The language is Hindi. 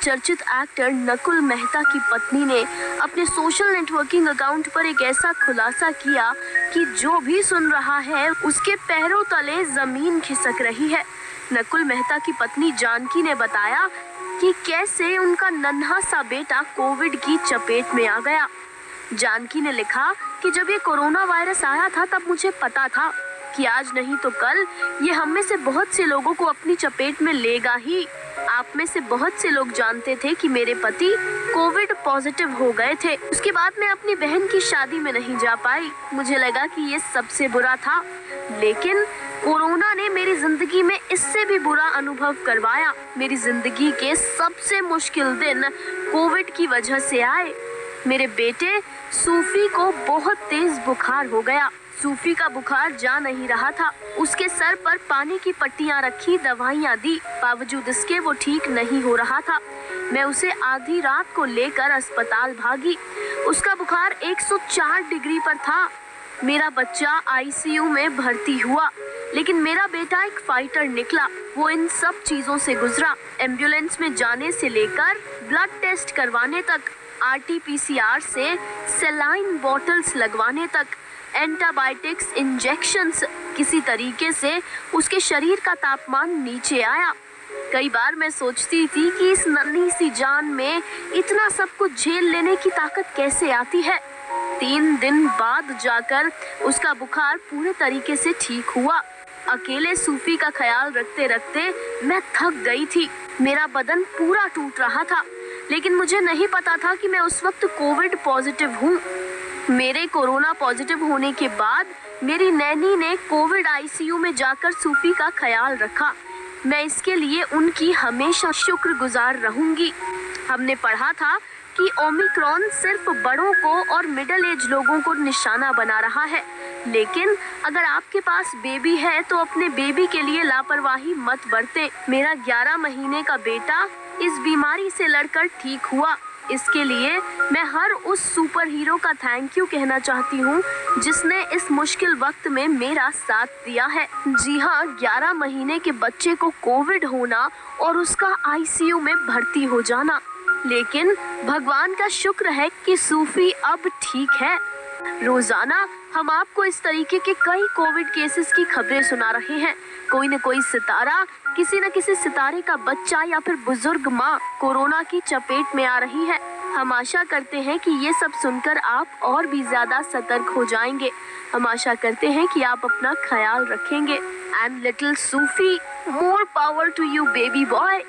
चर्चित एक्टर नकुल मेहता की पत्नी ने अपने सोशल नेटवर्किंग अकाउंट पर एक ऐसा खुलासा किया कि जो भी सुन रहा है उसके पैरों तले जमीन खिसक रही है। नकुल मेहता की पत्नी जानकी ने बताया कि कैसे उनका नन्हा सा बेटा कोविड की चपेट में आ गया। जानकी ने लिखा कि जब ये कोरोना वायरस आया था तब मुझे पता था कि आज नहीं तो कल ये हम में से बहुत से लोगों को अपनी चपेट में लेगा ही। आप में से बहुत से लोग जानते थे कि मेरे पति कोविड पॉजिटिव हो गए थे। उसके बाद मैं अपनी बहन की शादी में नहीं जा पाई। मुझे लगा कि ये सबसे बुरा था, लेकिन कोरोना ने मेरी जिंदगी में इससे भी बुरा अनुभव करवाया। मेरी जिंदगी के सबसे मुश्किल दिन कोविड की वजह से आए। मेरे बेटे सूफी को बहुत तेज बुखार हो गया। सूफी का बुखार जा नहीं रहा था। उसके सर पर पानी की पट्टियां रखी, दवाइयां दी, बावजूद इसके वो ठीक नहीं हो रहा था। मैं उसे आधी रात को लेकर अस्पताल भागी। उसका बुखार 104 डिग्री पर था। मेरा बच्चा आईसीयू में भर्ती हुआ, लेकिन मेरा बेटा एक फाइटर निकला। वो इन सब चीजों से गुजरा। एम्बुलेंस में जाने से लेकर ब्लड टेस्ट करवाने तक, आरटीपीसीआर से सेलाइन बॉटल्स लगवाने तक, एंटीबायोटिक्स इंजेक्शंस, किसी तरीके से उसके शरीर का तापमान नीचे आया। कई बार मैं सोचती थी कि इस नन्ही सी जान में इतना सब कुछ झेल लेने की ताकत कैसे आती है। 3 दिन बाद जाकर उसका बुखार पूरे तरीके से ठीक हुआ। अकेले सूफी का ख्याल रखते रखते मैं थक गई थी। मेरा बदन पूरा टूट रहा था, लेकिन मुझे नहीं पता था कि मैं उस वक्त कोविड पॉजिटिव हूँ। मेरे कोरोना पॉजिटिव होने के बाद मेरी नैनी ने कोविड आईसीयू में जाकर सूफी का ख्याल रखा। मैं इसके लिए उनकी हमेशा शुक्रगुजार रहूंगी। हमने पढ़ा था कि ओमिक्रॉन सिर्फ बड़ों को और मिडिल एज लोगों को निशाना बना रहा है, लेकिन अगर आपके पास बेबी है तो अपने बेबी के लिए लापरवाही मत बरतें। मेरा 11 महीने का बेटा इस बीमारी से लड़कर ठीक हुआ। इसके लिए मैं हर उस सुपर हीरो का थैंक यू कहना चाहती हूँ जिसने इस मुश्किल वक्त में मेरा साथ दिया है। जी हाँ, 11 महीने के बच्चे को कोविड होना और उसका आईसीयू में भर्ती हो जाना, लेकिन भगवान का शुक्र है कि सूफी अब ठीक है। रोजाना हम आपको इस तरीके के कई कोविड केसेस की खबरें सुना रहे हैं। कोई न कोई सितारा, किसी न किसी सितारे का बच्चा या फिर बुजुर्ग माँ कोरोना की चपेट में आ रही है। हम आशा करते हैं कि ये सब सुनकर आप और भी ज्यादा सतर्क हो जाएंगे। हम आशा करते हैं कि आप अपना ख्याल रखेंगे। And little Sufi, more power to you baby boy.